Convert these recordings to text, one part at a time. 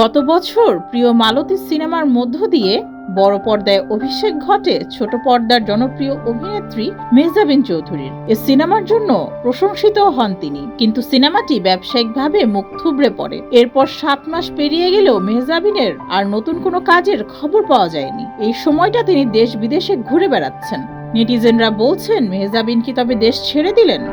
গত বছর প্রিয় মালতী সিনেমার মধ্য দিয়ে বড় পর্দায় অভিষেক ঘটে ছোট পর্দার জনপ্রিয় অভিনেত্রী মেহজাবিন চৌধুরীর। এ সিনেমার জন্য প্রশংসিত হন তিনি, কিন্তু সিনেমাটি ব্যবসায়িকভাবে মুখ থুবড়ে পড়ে। এরপর 7 মাস পেরিয়ে গেলেও মেহজাবিনের আর নতুন কোনো কাজের খবর পাওয়া যায়নি। এই সময়টা তিনি দেশ বিদেশে ঘুরে বেড়াচ্ছেন। নেটিজেনরা বলছেন, মেহজাবিন কি তবে দেশ ছেড়ে দিলেন?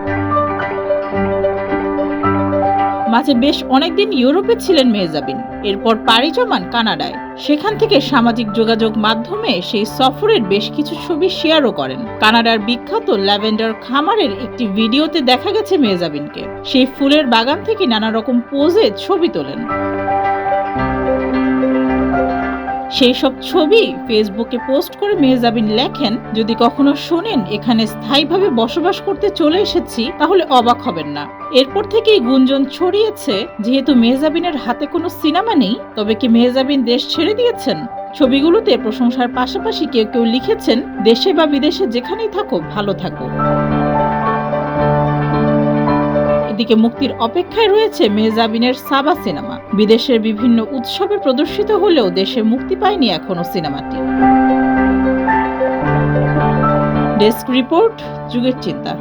মাঝে বেশ অনেকদিন ইউরোপে ছিলেন মেহজাবিন, এরপর পাড়ি জমান কানাডায়। সেখান থেকে সামাজিক যোগাযোগ মাধ্যমে সেই সফরের বেশ কিছু ছবি শেয়ারও করেন। কানাডার বিখ্যাত ল্যাভেন্ডার খামারের একটি ভিডিওতে দেখা গেছে মেহজাবিনকে সেই ফুলের বাগান থেকে নানা রকম পোজে ছবি তোলেন। সেই সব ছবি ফেসবুকে পোস্ট করে মেহজাবিন লেখেন, যদি কখনো শোনেন এখানে স্থায়ীভাবে বসবাস করতে চলে এসেছি তাহলে অবাক হবেন না। এরপর থেকেই গুঞ্জন ছড়িয়েছে, যেহেতু মেহজাবিনের হাতে কোনো সিনেমা নেই, তবে কি মেহজাবিন দেশ ছেড়ে দিয়েছেন? ছবিগুলোতে প্রশংসার পাশাপাশি কেউ কেউ লিখেছেন, দেশে বা বিদেশে যেখানেই থাকো ভালো থাকো। এদিকে মুক্তির অপেক্ষায় রয়েছে মেহজাবিনের সাবা সিনেমা। বিদেশের বিভিন্ন উৎসবে প্রদর্শিত হলেও দেশে মুক্তি পায়নি এখনো সিনেমাটি। ডেস্ক রিপোর্ট, যুগের চিন্তা।